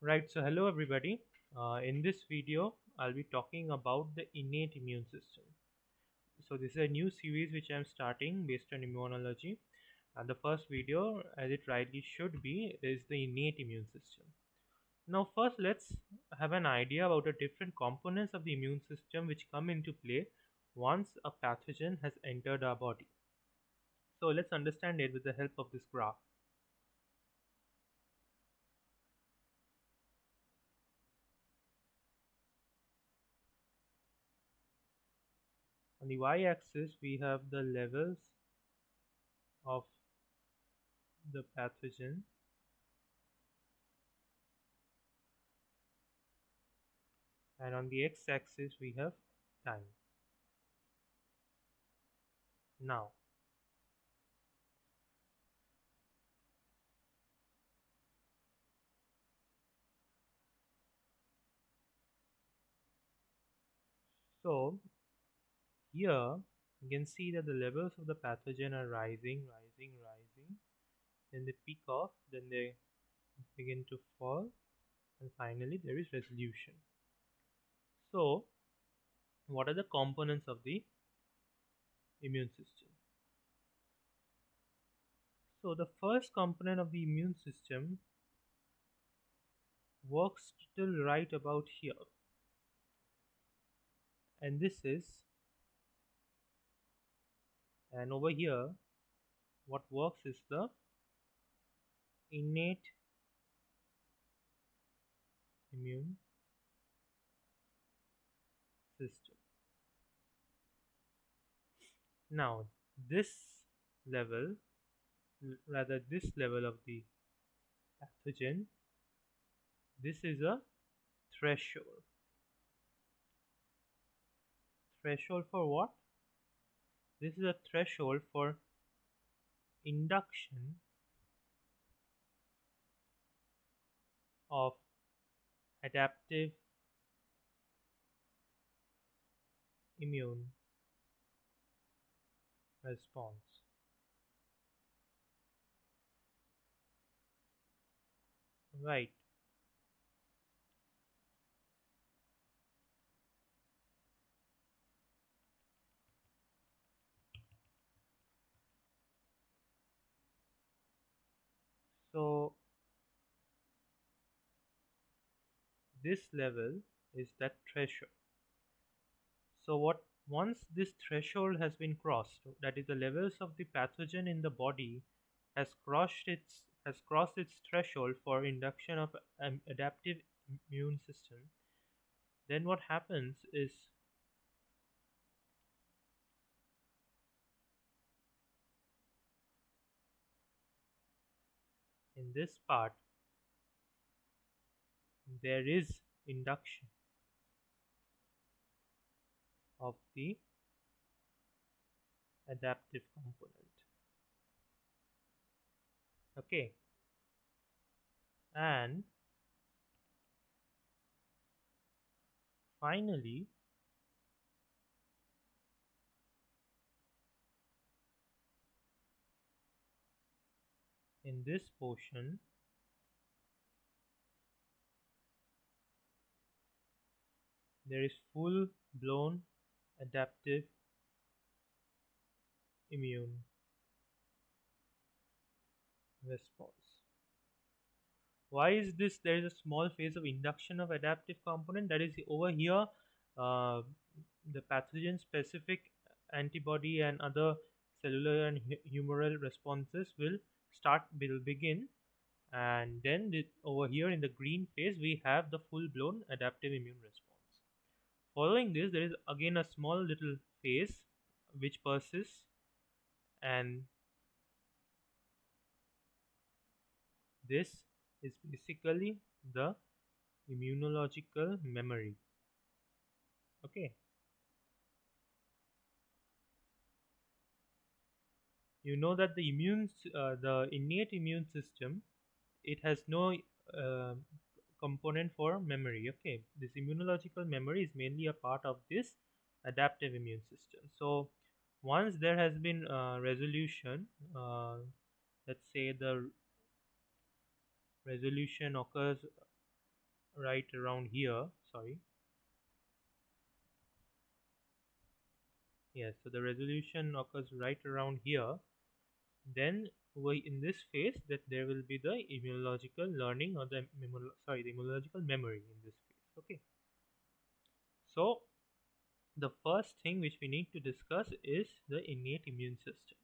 Right, so hello everybody. In this video, I'll be talking about the innate immune system. So this is a new series which I'm starting based on immunology. And the first video, as it rightly should be, is the innate immune system. Now first let's have an idea about the different components of the immune system which come into play once a pathogen has entered our body. So let's understand it with the help of this graph. On the y-axis, we have the levels of the pathogen, and on the x-axis we have time. Now so here you can see that the levels of the pathogen are rising, then they peak off, then they begin to fall, and finally there is resolution. So what are the components of the immune system? So the first component of the immune system works till right about here, and this is, and over here what works is the innate immune system. Now this level, rather this level of the pathogen, this is a threshold. Threshold for what? This is a threshold for induction of adaptive immune response. Right. So this level is that threshold. So what once this threshold has been crossed, that is the levels of the pathogen in the body has crossed its threshold for induction of an adaptive immune system, then what happens is in this part there is induction of the adaptive component. Okay, and finally in this portion there is full blown adaptive immune response. Why is this? There is a small phase of induction of adaptive component, that is over here. uh, the pathogen specific antibody and other cellular and humoral responses will begin, and then over here in the green phase we have the full blown adaptive immune response. Following this there is again a small little phase which persists, and this is basically the immunological memory. Okay, you know that the innate immune system, it has no uh, component for memory. Okay, this immunological memory is mainly a part of this adaptive immune system. So once there has been resolution, let's say the resolution occurs right around here. Sorry. Yes, so the resolution occurs right around here. Then in this phase that there will be the immunological learning or the immunological memory in this phase. Okay. So the first thing which we need to discuss is the innate immune system.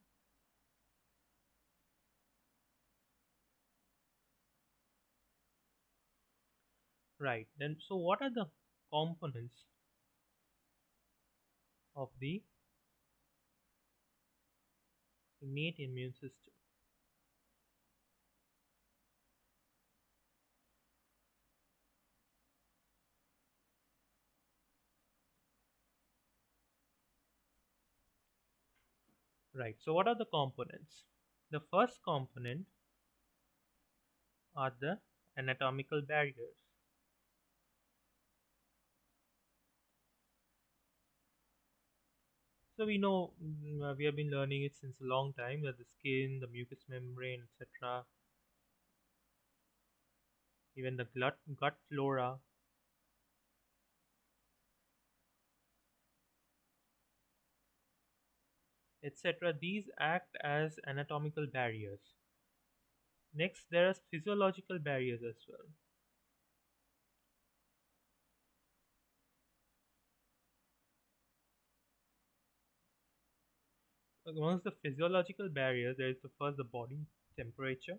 Right. Then so what are the components of the innate immune system? Right. So what are the components? The first component are the anatomical barriers. So we know we have been learning it since a long time that the skin, the mucous membrane, etc., even the gut flora, etc., these act as anatomical barriers. Next, there are physiological barriers as well. Amongst the physiological barriers, there is the first the body temperature.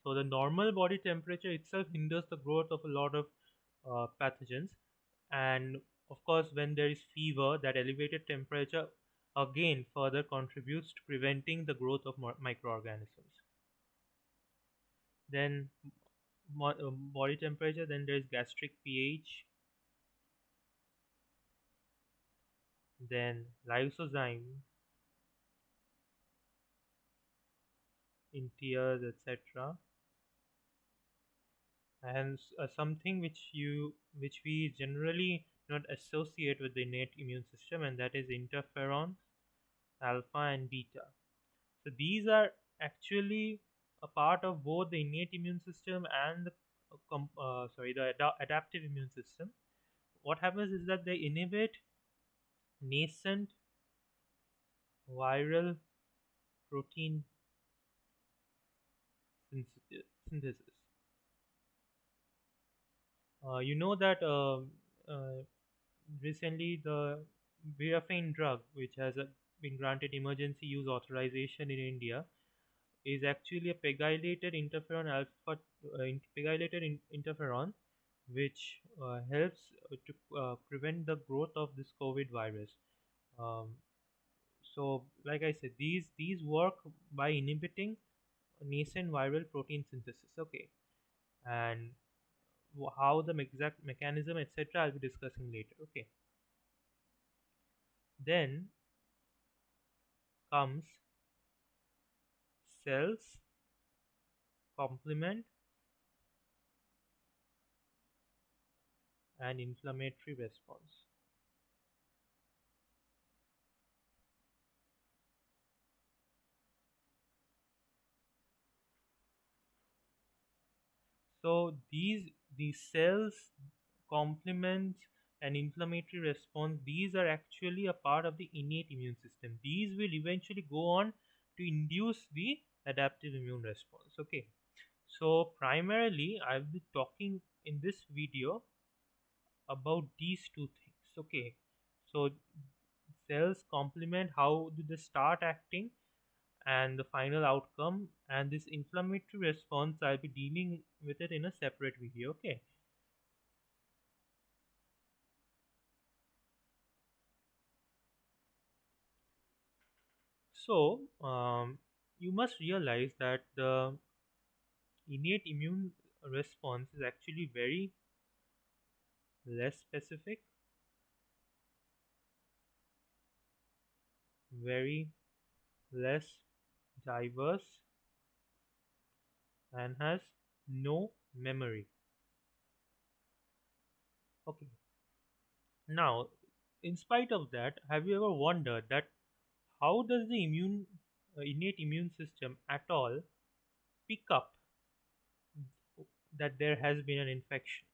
So the normal body temperature itself hinders the growth of a lot of pathogens, and of course, when there is fever, that elevated temperature again further contributes to preventing the growth of microorganisms. Then body temperature. Then there is gastric pH. Then lysozyme in tears, etc. And something which we generally not associate with the innate immune system, and that is interferon alpha and beta. So these are actually a part of both the innate immune system and the adaptive immune system. What happens is that they inhibit nascent viral protein synthesis. You know that recently the Virafin drug, which has been granted emergency use authorization in India, is actually a pegylated interferon alpha, interferon, which helps to prevent the growth of this COVID virus. Um, so, like I said, these work by inhibiting nascent viral protein synthesis. Okay, and how the exact mechanism, etc., I'll be discussing later. Okay, then comes cells, complement, and inflammatory response. So these cells, complements, and inflammatory response, these are actually a part of the innate immune system. These will eventually go on to induce the adaptive immune response. Okay. So primarily I'll be talking in this video about these two things. Okay. So cells complement, how do they start acting, and the final outcome, and this inflammatory response I'll be dealing with it in a separate video. Okay. So you must realize that the innate immune response is actually very less specific, very less diverse, and has no memory. Okay. Now, in spite of that, have you ever wondered that how does the innate immune system at all pick up that there has been an infection.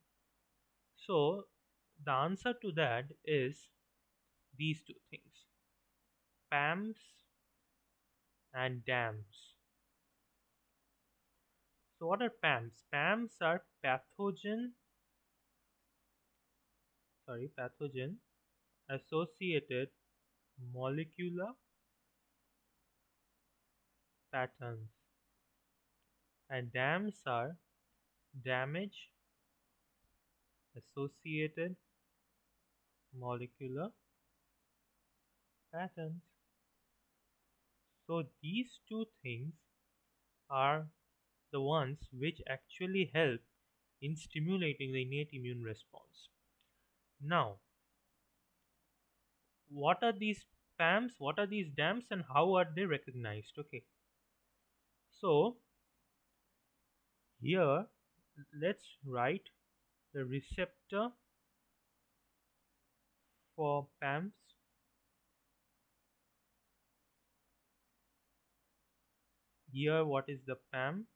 So the answer to that is these two things: Pams and Dams. So what are PAMs? PAMs are pathogen associated molecular patterns, and DAMs are damage associated molecular patterns. So these two things are the ones which actually help in stimulating the innate immune response. Now, what are these PAMs? What are these DAMs, and how are they recognized? Okay, so here let's write the receptor for PAMs. Here, what is the PAM?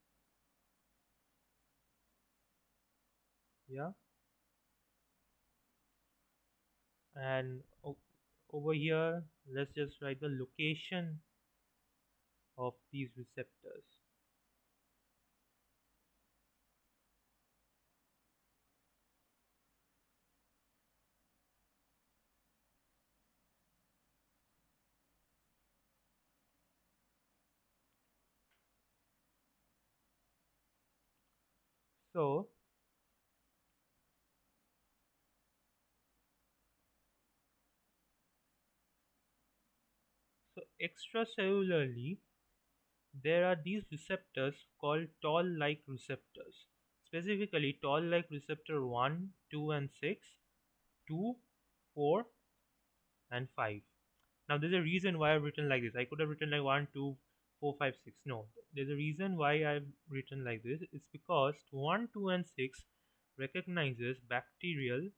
Yeah, and over here, let's just write the location of these receptors. So, extracellularly, there are these receptors called toll-like receptors. Specifically, toll-like receptor 1, 2, and 6, 2, 4, and 5. Now, there's a reason why I've written like this. I could have written like 1, 2, 4, 5, 6. No, there's a reason why I've written like this. It's because 1, 2, and 6 recognizes bacterial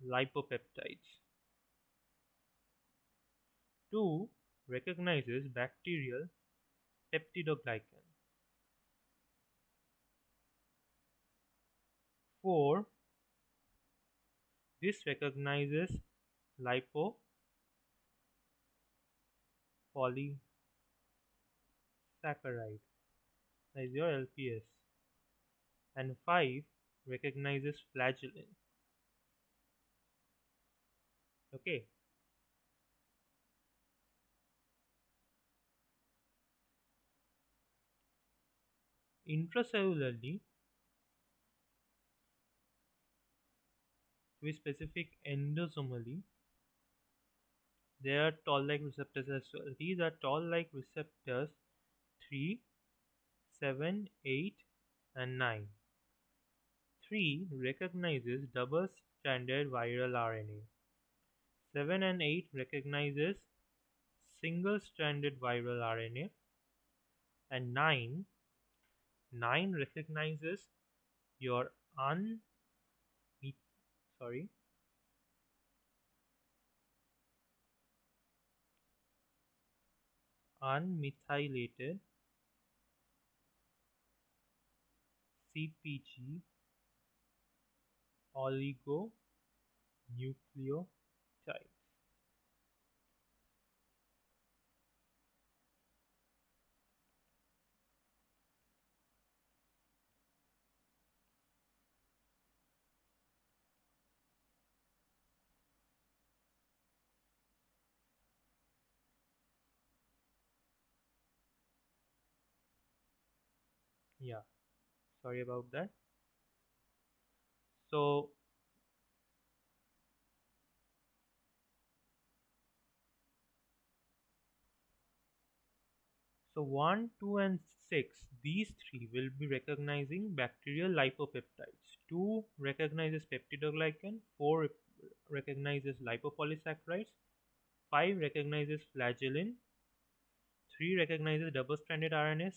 lipopeptides. 2 recognizes bacterial peptidoglycan. 4, this recognizes lipopolysaccharide. That is your LPS. And 5 recognizes flagellin. Okay. Intracellularly, to be specific, endosomally, there are toll-like receptors as well. These are toll-like receptors 3, 7, 8, and 9. 3 recognizes double-stranded viral RNA. 7 and 8 recognizes single-stranded viral RNA, and 9 recognizes your sorry unmethylated CpG oligonucleotides. Yeah, sorry about that. So So 1, 2, and 6, these three will be recognizing bacterial lipopeptides. 2 recognizes peptidoglycan, 4 recognizes lipopolysaccharides, 5 recognizes flagellin, 3 recognizes double-stranded RNA,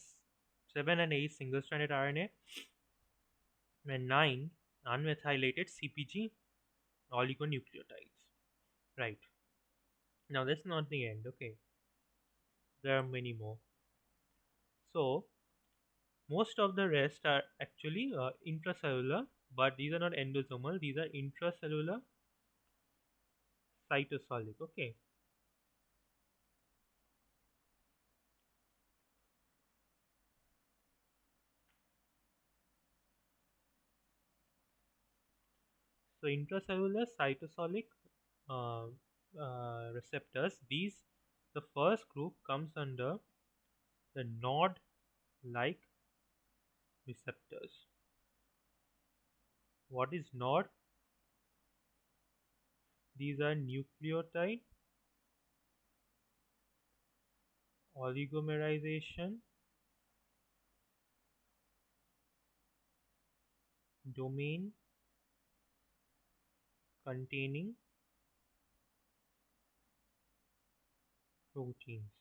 7 and 8 single-stranded RNA, and 9 unmethylated CpG oligonucleotides. Right. Now that's not the end, okay. There are many more. So Most of the rest are actually intracellular, but these are not endosomal. These are intracellular cytosolic. Okay, so intracellular cytosolic uh, receptors. These the first group comes under the nod-like receptors. What is nod? These are nucleotide oligomerization domain containing proteins.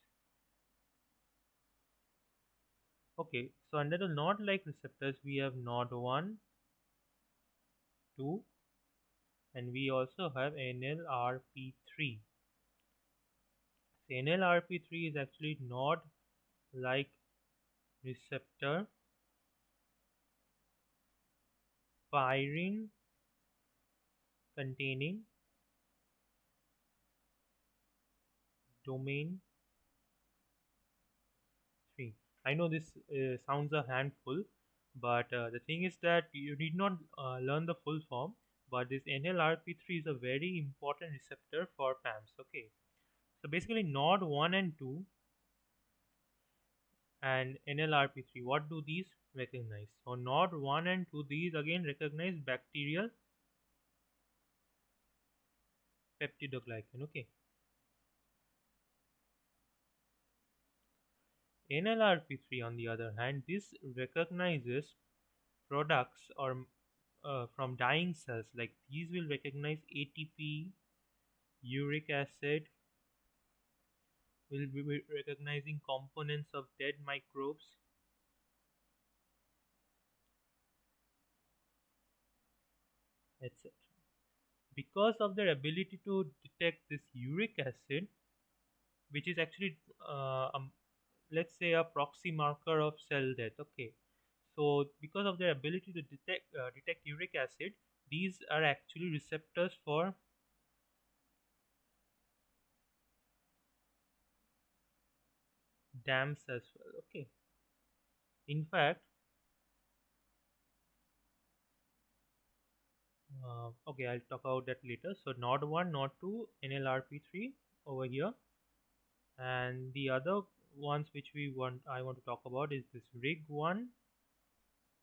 Okay, so under the nod-like receptors, we have nod 1, 2, and we also have NLRP3. So NLRP3 is actually nod-like receptor pyrin containing domain 3. I know this sounds a handful, but the thing is that you need not learn the full form. But this NLRP3 is a very important receptor for PAMS. Okay, so basically node 1 and 2 and NLRP3. What do these recognize? So node 1 and 2, these again recognize bacterial peptidoglycan. Okay, NLRP3 on the other hand, this recognizes products or from dying cells, like these will recognize ATP, uric acid, will be recognizing components of dead microbes, etc. Because of their ability to detect this uric acid, which is actually let's say a proxy marker of cell death. Okay, so because of their ability to detect uric acid, these are actually receptors for dams as well. Okay, in fact, okay, I'll talk about that later. So node 1, node 2, NLRP3 over here, and the other ones which I want to talk about is this RIG1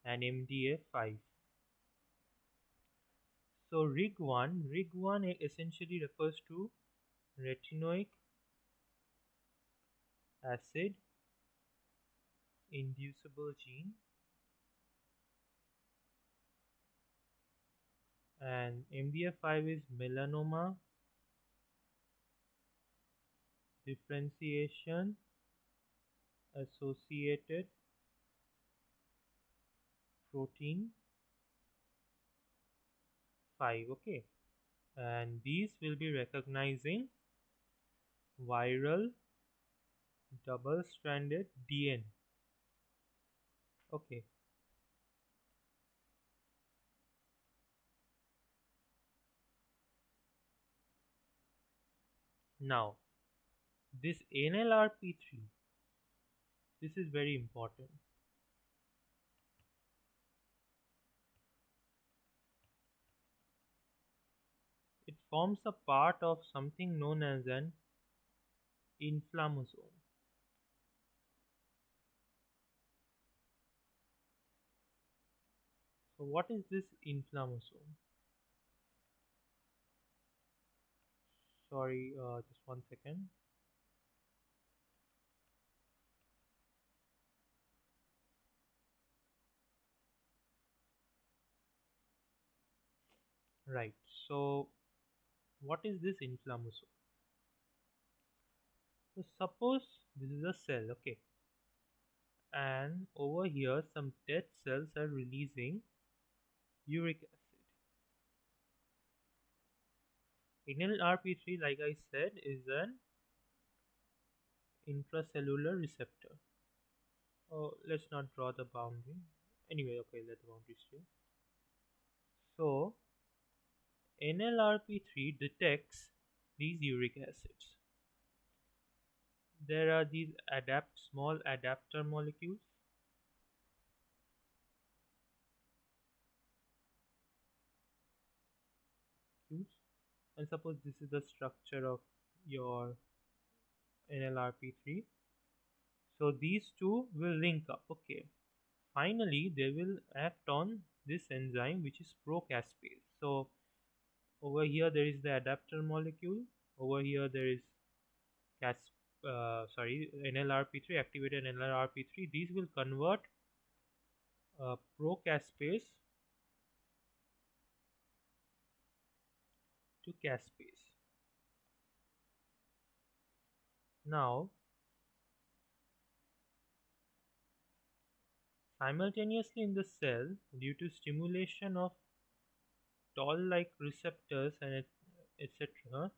and MDA5. So RIG1 essentially refers to retinoic acid inducible gene, and MDA5 is melanoma differentiation associated protein 5. Okay, and these will be recognizing viral double stranded DNA. Okay, now this NLRP3, this is very important. It forms a part of something known as an inflammasome. So what is this inflammasome? Sorry, just 1 second. Right. So what is this inflammasome? So suppose this is a cell, okay, and over here some dead cells are releasing uric acid. NLRP3, like I said, is an intracellular receptor. Oh, let's not draw the boundary. Anyway, okay, let the boundary stay. So NLRP3 detects these uric acids. There are these small adapter molecules, and suppose this is the structure of your NLRP3. So these two will link up. Okay. Finally, they will act on this enzyme which is procaspase. So over here there is the adapter molecule. Over here there is cas NLRP3, activated NLRP3. These will convert procaspase to caspase. Now, simultaneously in the cell, due to stimulation of toll-like receptors and etc.,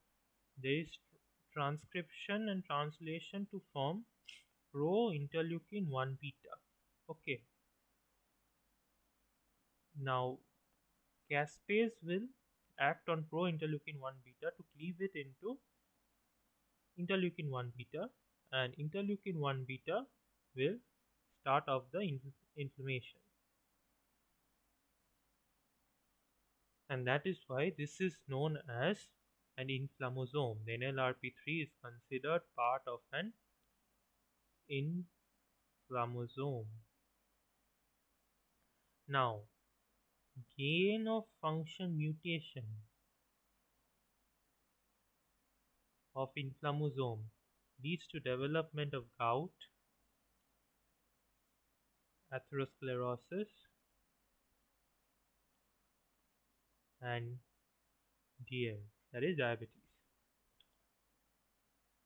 there is transcription and translation to form pro-interleukin 1 beta. Okay, now caspase will act on pro-interleukin 1 beta to cleave it into interleukin 1 beta, and interleukin 1 beta will start off the inflammation. And that is why this is known as an inflammasome. The NLRP3 is considered part of an inflammasome. Now, gain of function mutation of inflammasome leads to development of gout, atherosclerosis, and DL, that is diabetes.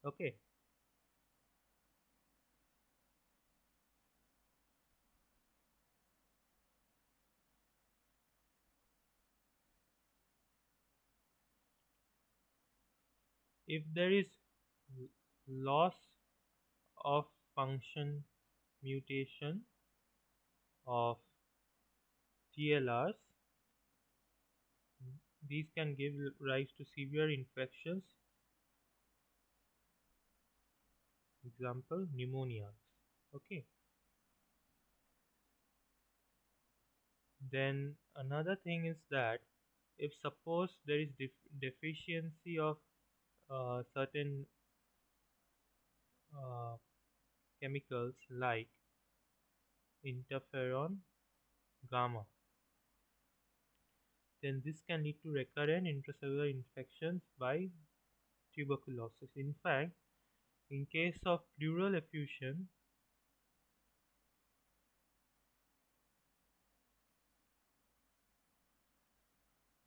Okay, if there is loss of function mutation of TLRs, these can give rise to severe infections, example pneumonia. Okay, then another thing is that if suppose there is deficiency of certain uh, chemicals like interferon gamma, then this can lead to recurrent intracellular infections by tuberculosis. In fact, in case of pleural effusion,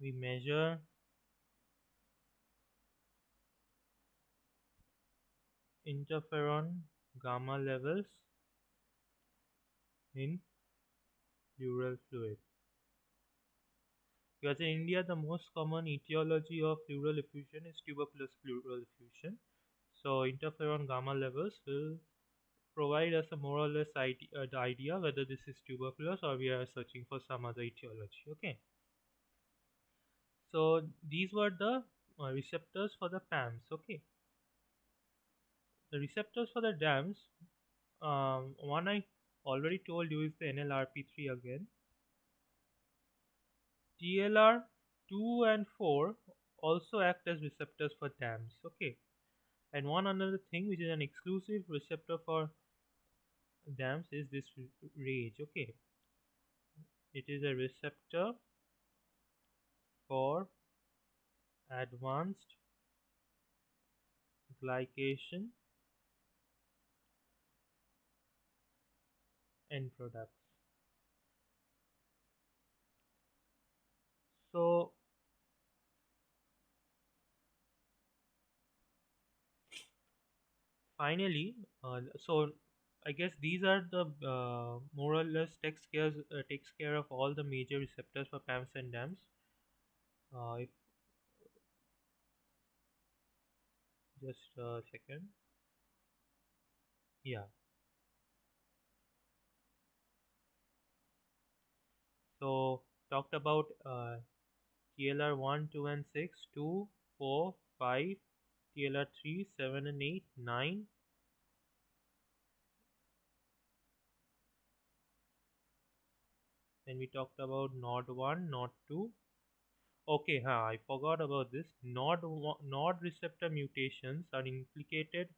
we measure interferon gamma levels in pleural fluid. Because in India, the most common etiology of pleural effusion is tuberculous pleural effusion. So interferon gamma levels will provide us a more or less the idea whether this is tuberculosis or we are searching for some other etiology. Okay. So these were the receptors for the PAMs. Okay. The receptors for the DAMs, one I already told you is the NLRP3 again. TLR2 and 4 also act as receptors for DAMs. Okay. And one another thing which is an exclusive receptor for DAMs is this RAGE. Okay. It is a receptor for advanced glycation end products. So finally, so I guess these are the more or less takes care of all the major receptors for PAMs and DAMs. If just a second, yeah. So talked about TLR 1, 2, and 6, 2, 4, 5, TLR 3, 7, and 8, 9. Then we talked about node 1, node 2. Okay, I forgot about this. Node receptor mutations are implicated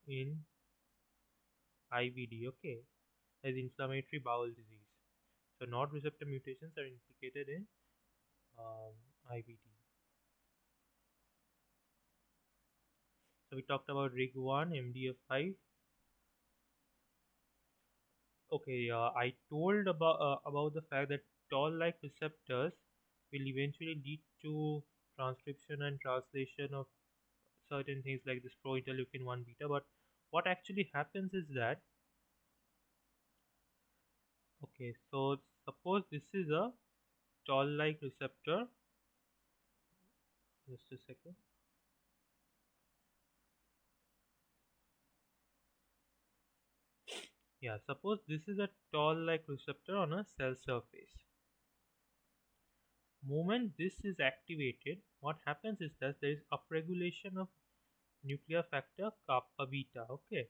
in IBD, okay, as inflammatory bowel disease. So node receptor mutations are implicated in um, IBD. So we talked about RIG1, MDF5. Okay, I told about the fact that toll-like receptors will eventually lead to transcription and translation of certain things like this pro-interleukin 1 beta. But what actually happens is that, okay, so suppose this is a toll-like receptor. Just a second. Yeah, suppose this is a toll-like receptor on a cell surface. Moment this is activated, what happens is that there is upregulation of nuclear factor kappa beta. Okay,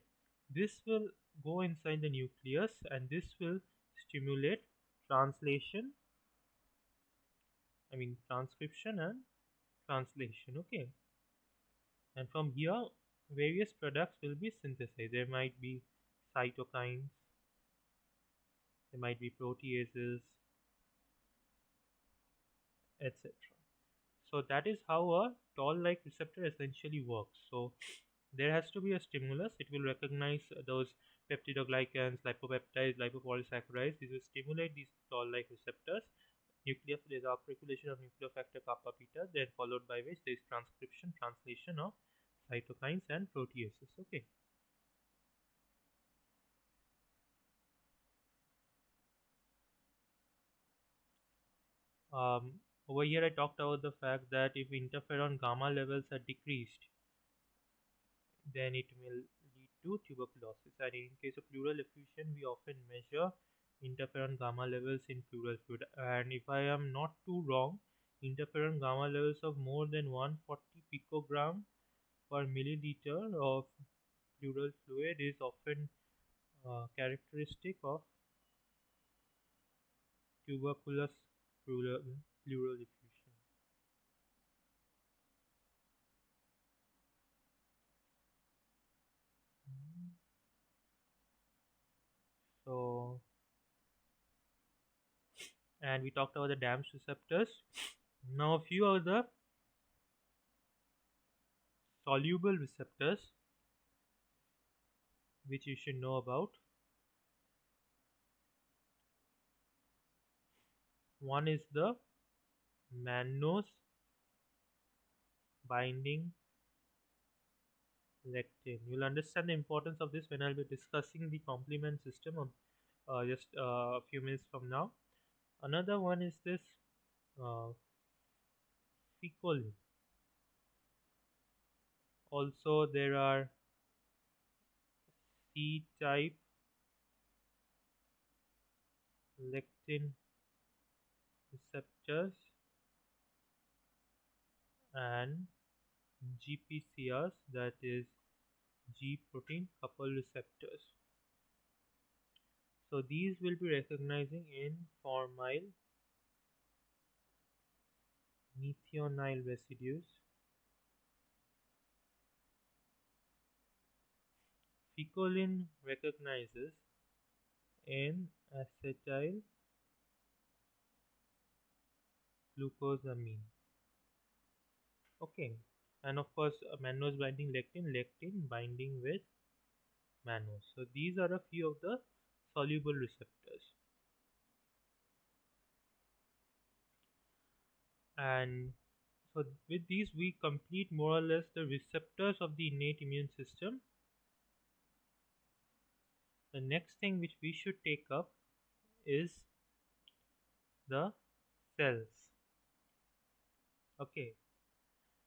this will go inside the nucleus and this will stimulate translation, I mean transcription and translation. Okay, and from here various products will be synthesized. There might be cytokines, there might be proteases, etc. So that is how a toll-like receptor essentially works. So there has to be a stimulus. It will recognize those peptidoglycans, lipopeptides, lipopolysaccharides. These will stimulate these toll-like receptors. Nuclear, there is upregulation of nuclear factor kappa beta, then followed by which there is transcription, translation of cytokines and proteases. Okay. Over here I talked about the fact that if interferon gamma levels are decreased, then it will lead to tuberculosis. And in case of pleural effusion, we often measure interferon gamma levels in pleural fluid. And if I am not too wrong, interferon gamma levels of more than 140 picogram per milliliter of pleural fluid is often characteristic of tuberculous pleural effusion. So, and we talked about the DAMS receptors. Now, a few of the soluble receptors which you should know about. One is the mannose binding lectin. You'll understand the importance of this when I'll be discussing the complement system of just a few minutes from now. Another one is this uh, fecal. Also, there are C-type lectin receptors and GPCRs, that is G protein couple receptors. So these will be recognizing in formyl methionine residues. Ficolin recognizes in acetyl glucosamine. Okay, and of course, mannose binding lectin, lectin binding with mannose. So these are a few of the soluble receptors. And so with these, we complete more or less the receptors of the innate immune system. The next thing which we should take up is the cells. Okay,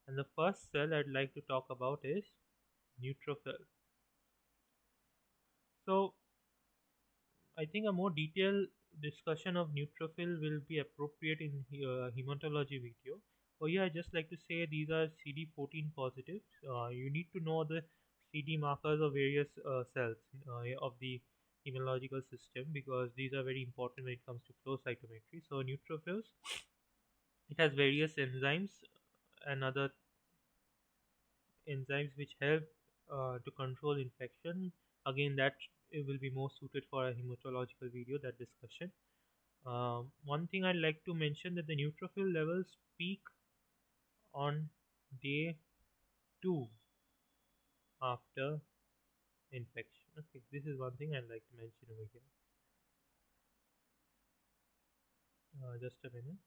and the first cell I'd like to talk about is neutrophil. So I think a more detailed discussion of neutrophil will be appropriate in hematology video. Oh yeah, I just like to say these are CD14 positives. You need to know the CD markers of various cells of the immunological system, because these are very important when it comes to flow cytometry. So neutrophils, it has various and other enzymes which help to control infection. Again, that it will be more suited for a hematological video, that discussion. One thing I'd like to mention, that the neutrophil levels peak on day 2 after infection. Okay, this is one thing I'd like to mention over here. Just a minute.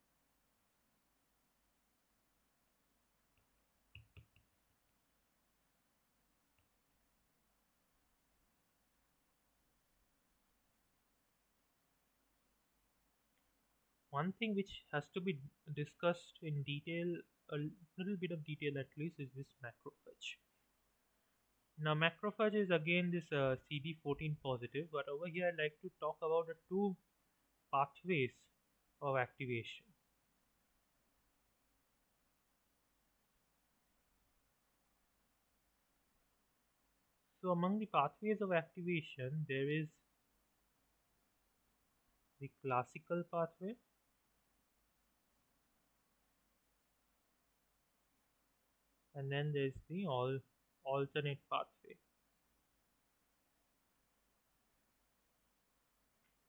One thing which has to be discussed in detail, a little bit of detail at least, is this macrophage. Now, macrophage is again this CD14 positive, but over here I'd like to talk about the two pathways of activation. So, among the pathways of activation, there is the classical pathway, and then there's the alternate pathway.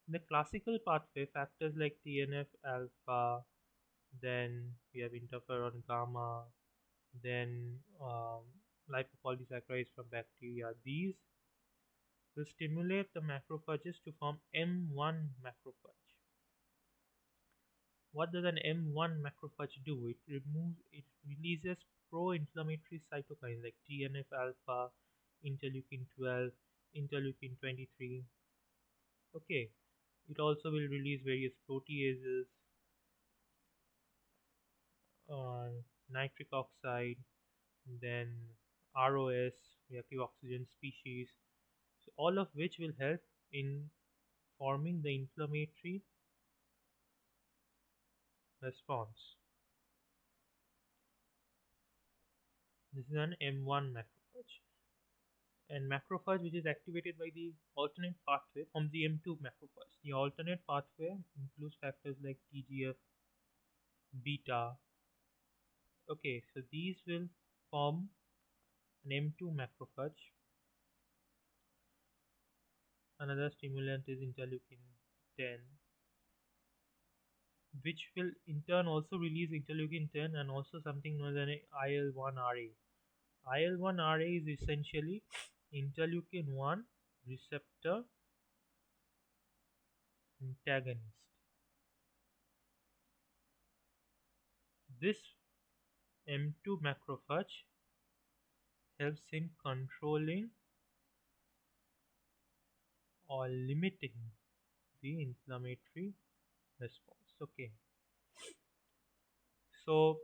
In the classical pathway, factors like TNF alpha, then we have interferon gamma, then lipopolysaccharides from bacteria. These will stimulate the macrophages to form M1 macrophage. What does an M1 macrophage do? It releases pro-inflammatory cytokines like TNF alpha, interleukin 12, interleukin 23. Okay, it also will release various proteases, uh, nitric oxide, then ROS, reactive oxygen species. So all of which will help in forming the inflammatory response. This is an M1 macrophage. And macrophage which is activated by the alternate pathway from the M2 macrophage. The alternate pathway includes factors like TGF, beta. Okay, so these will form an M2 macrophage. Another stimulant is interleukin 10, which will in turn also release interleukin 10 and also something known as an IL-1RA. IL-1RA is essentially interleukin 1 receptor antagonist. This M2 macrophage helps in controlling or limiting the inflammatory response. Okay, so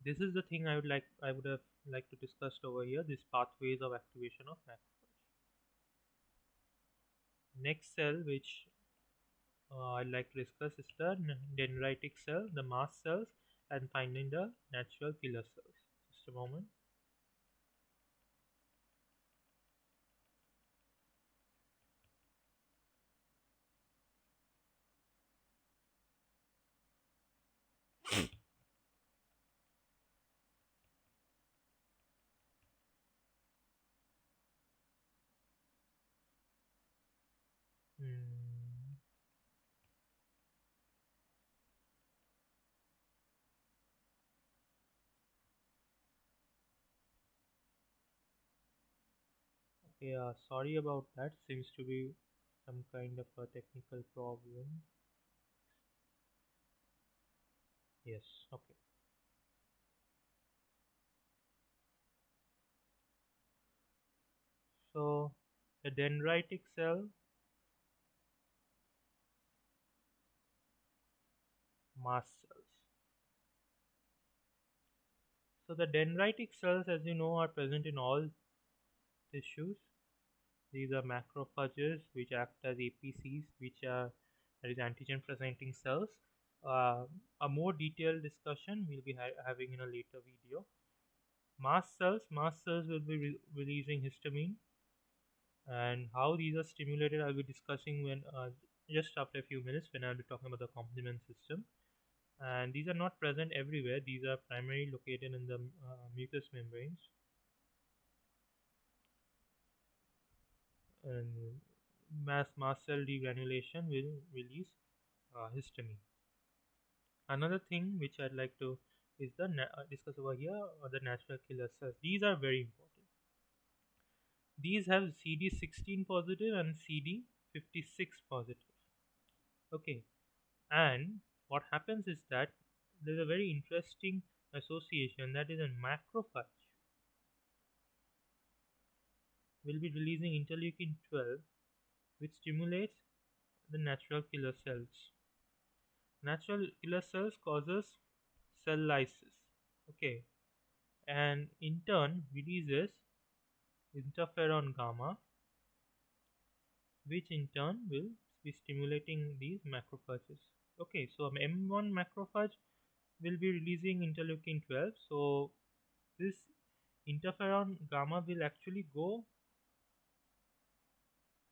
this is the thing I would have liked to discuss over here. These pathways of activation of macrophage. Next cell which I'd like to discuss is the dendritic cell, the mast cells, and finding the natural killer cells. Just a moment. Hmm. Okay, sorry about that. Seems to be some kind of a technical problem. Yes, okay. So the dendritic cell, mast cells. So the dendritic cells, as you know, are present in all tissues. These are macrophages which act as APCs, which are, that is, antigen presenting cells. Uh, a more detailed discussion we'll be having in a later video. Mast cells will be releasing histamine, and how these are stimulated I'll be discussing when just after a few minutes, when I'll be talking about the complement system. And these are not present everywhere. These are primarily located in the mucous membranes, and mast cell degranulation will release histamine. Another thing which I'd like to is discuss over here are the natural killer cells. These are very important. These have CD16 positive and CD56 positive. Okay, and what happens is that there's a very interesting association, that is a macrophage will be releasing interleukin 12, which stimulates the natural killer cells. Natural killer cells causes cell lysis. Okay, and in turn releases interferon gamma, which in turn will be stimulating these macrophages. Okay, so M1 macrophage will be releasing interleukin 12. So this interferon gamma will actually go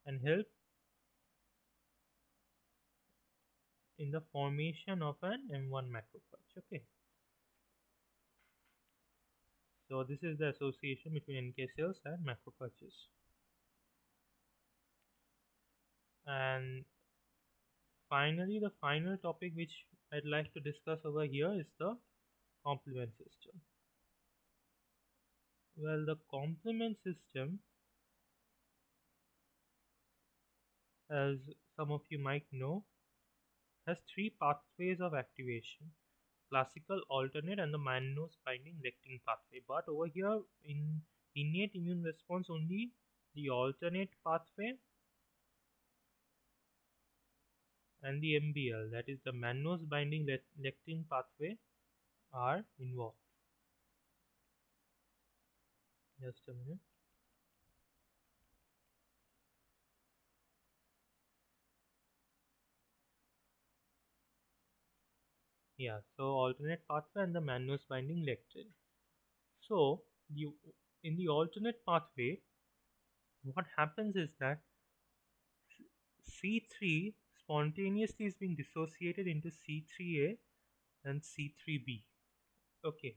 and help in the formation of an M1 macrophage. Okay, so this is the association between NK cells and macrophages. And finally, the final topic which I'd like to discuss over here is the complement system. Well, the complement system, as some of you might know, has three pathways of activation: classical, alternate, and the mannose binding lectin pathway. But over here in innate immune response, only the alternate pathway and the MBL, that is the mannose binding lectin pathway, are involved. Just a minute. Yeah, so alternate pathway and the mannose binding lectin. So the in the alternate pathway, what happens is that C3 spontaneously is being dissociated into C3A and C3B. Okay,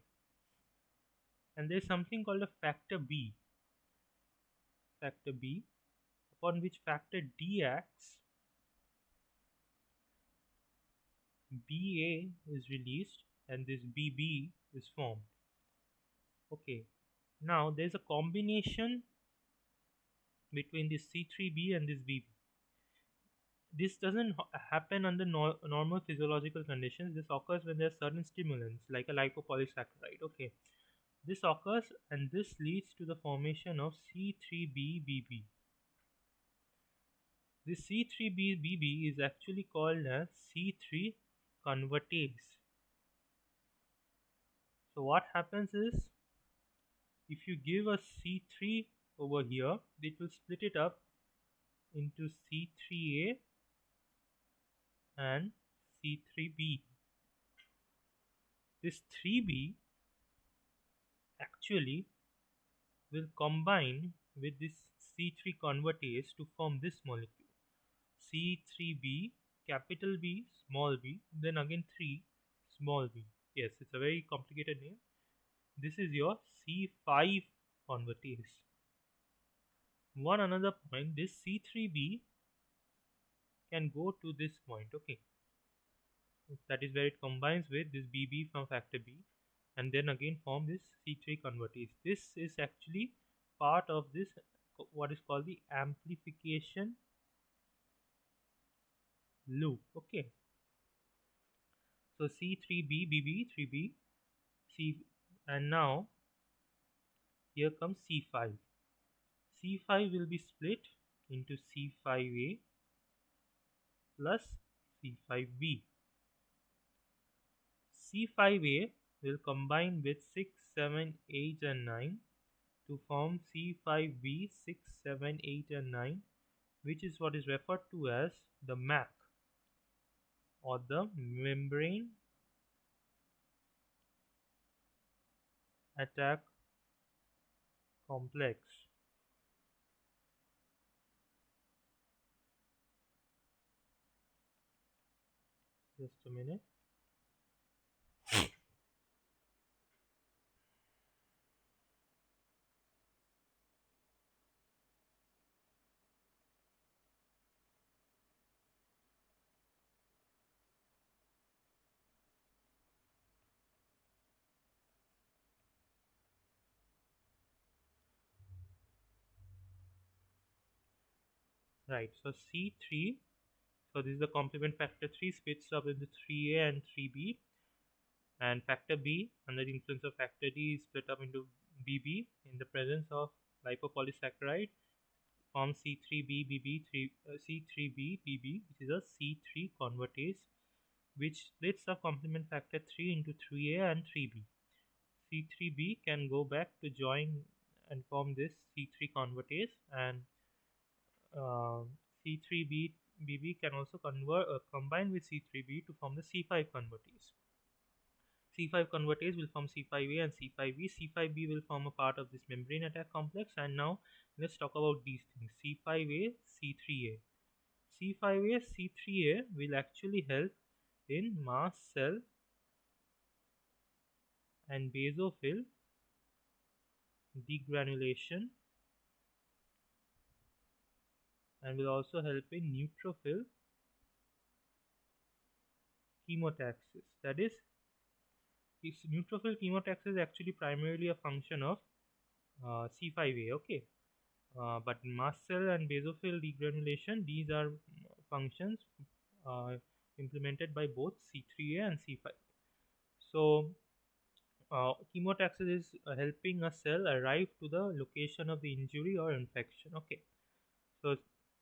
and there's something called a factor B, upon which factor D acts. BA is released and this BB is formed. Okay, now there's a combination between this C3B and this BB. This doesn't happen under normal physiological conditions. This occurs when there are certain stimulants like a lipopolysaccharide. Okay, this occurs and this leads to the formation of C3BBB. This C3BBB is actually called as C3 convertase. So what happens is, if you give a C3 over here, it will split it up into C3A and C3B. This 3B actually will combine with this C3 convertase to form this molecule, C3B, capital B, small b, then again 3, small b. Yes, it's a very complicated name. This is your C5 convertase. One another point, this C3B can go to this point. Okay, that is where it combines with this BB from factor B and then again form this C3 convertase. This is actually part of this what is called the amplification loop. Okay, so C3B, BB, 3B, C, and now here comes C5. C5 will be split into C5A plus C5B. C5A will combine with 6, 7, 8 and 9 to form C5b, 6, 7, 8, and 9, which is what is referred to as the MAC, or the membrane attack complex. Just a minute. Right, so C3, so this is the complement factor 3 splits up into 3A and 3B, and factor B under the influence of factor D is split up into BB in the presence of lipopolysaccharide, forms C3B BB, which is a C3 convertase, which splits the complement factor 3 into 3A and 3B. C3B can go back to join and form this C3 convertase, and uh, C3B BB can also combine with C3B to form the C5 convertase. C5 convertase will form C5A and C5B. C5B will form a part of this membrane attack complex. And now let's talk about these things: C5A, C3A. C5A, C3A will actually help in mast cell and basophil degranulation, and will also help in neutrophil chemotaxis. That is, neutrophil chemotaxis is actually primarily a function of C5A. Okay, but mast cell and basophil degranulation, these are functions uh, implemented by both C3A and C5. So chemotaxis is helping a cell arrive to the location of the injury or infection. Okay, so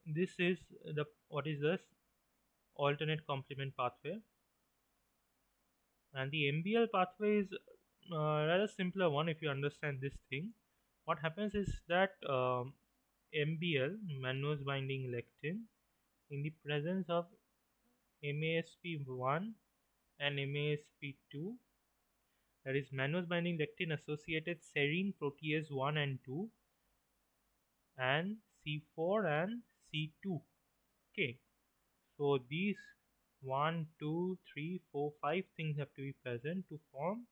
this is the what is this alternate complement pathway, and the Mbl pathway is rather simpler one if you understand this thing. What happens is that Mbl, mannose binding lectin, in the presence of MASP1 and MASP2, that is mannose binding lectin associated serine protease 1 and 2, and C4 and C2. Okay, so these 1, 2, 3, 4, 5 things have to be present to form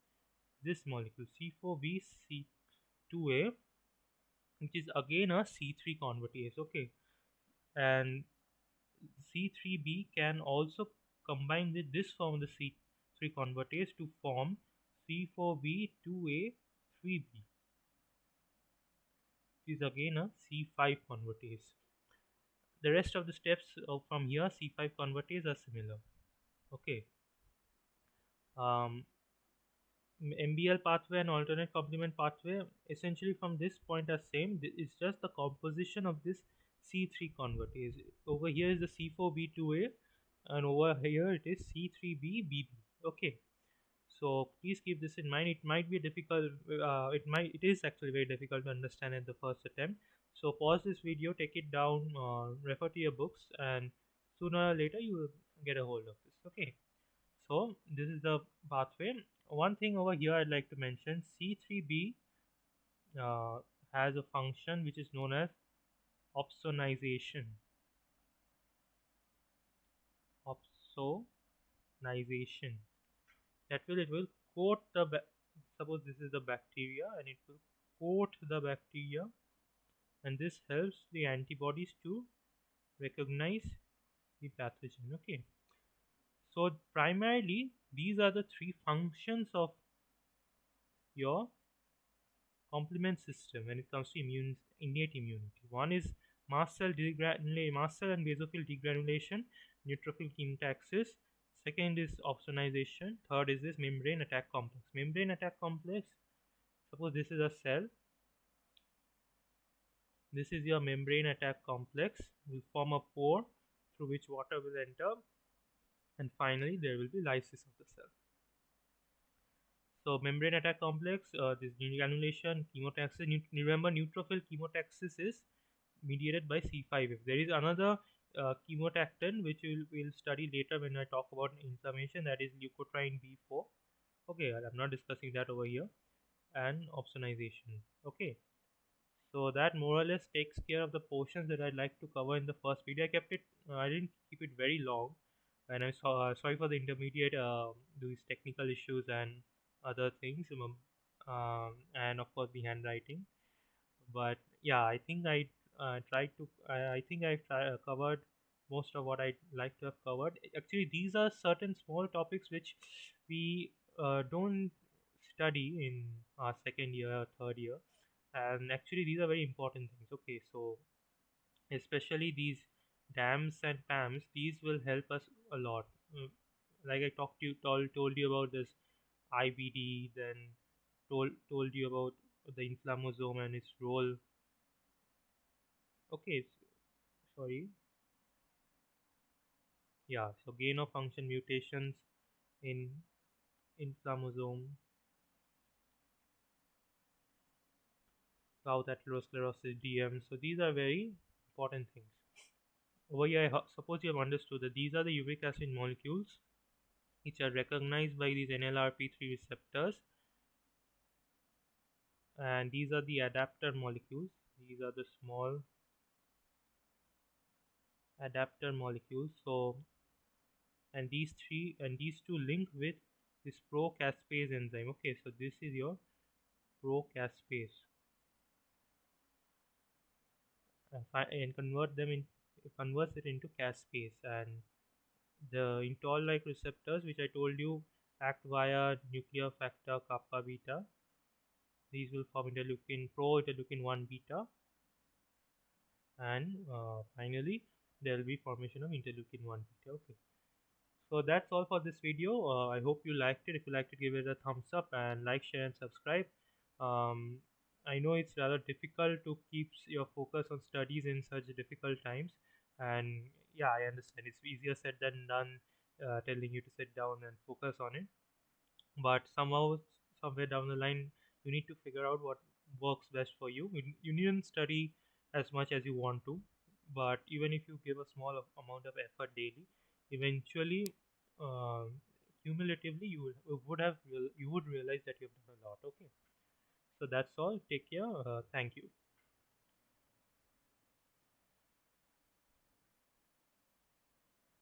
this molecule C4b C2A, which is again a C3 convertase. Okay, and C3b can also combine with this form of the C3 convertase to form C4b 2A 3B, which is again a C5 convertase. The rest of the steps from here C5 convertase are similar. Okay, um, MBL pathway and alternate complement pathway essentially from this point are same. It's just the composition of this C3 convertase. Over here is the C4B2A, and over here it is C3BBB. Okay, so please keep this in mind. It might be difficult. It is actually very difficult to understand at the first attempt. So pause this video, take it down, refer to your books, and sooner or later you will get a hold of this. Okay. So this is the pathway. One thing over here I'd like to mention: C3b uh, has a function which is known as opsonization. Opsonization. It will coat the suppose this is the bacteria, and it will coat the bacteria, and this helps the antibodies to recognize the pathogen. Okay. So primarily these are the three functions of your complement system when it comes to innate immunity. One is mast cell and basophil degranulation, neutrophil chemotaxis. Second is opsonization. Third is this membrane attack complex. Membrane attack complex. Suppose this is a cell. This is your membrane attack complex. Will form a pore through which water will enter, and finally there will be lysis of the cell. So membrane attack complex, this granulation, chemotaxis. Remember, neutrophil chemotaxis is mediated by C5. If there is another chemotactin, which we'll study later when I talk about inflammation, that is leukotriene B4. Okay, I'm not discussing that over here. And opsonization. Okay, so that more or less takes care of the portions that I'd like to cover in the first video. I didn't keep it very long, and I'm sorry for the intermediate these technical issues and other things, and of course the handwriting. But yeah, I think tried to. I think covered most of what I'd like to have covered. Actually, these are certain small topics which we don't study in our second year or third year, and actually these are very important things. Okay, so especially these dams and pams, these will help us a lot. Uh, like I told you about this IBD, then told you about the inflammasome and its role. Okay, sorry. Yeah, so gain of function mutations in inflammasome, gout atherosclerosis, DM. So these are very important things. Over here, suppose you have understood that these are the uric acid molecules which are recognized by these NLRP3 receptors, and these are the adapter molecules. These are the small adapter molecules. So, and these two link with this procaspase enzyme. Okay, so this is your procaspase, and converts it into caspase. And the intol like receptors which I told you act via nuclear factor kappa beta. These will form interleukin 1 beta, and finally there will be formation of interleukin 1 beta. Okay, so that's all for this video. I hope you liked it. If you liked it, give it a thumbs up and like, share, and subscribe. um, I know it's rather difficult to keep your focus on studies in such difficult times, and yeah, I understand it's easier said than done, telling you to sit down and focus on it. But somehow, somewhere down the line, you need to figure out what works best for you. You needn't study as much as you want to, but even if you give a small amount of effort daily, eventually, uh, cumulatively, you would realize that you've done a lot. Okay, so that's all. Take care. Thank you.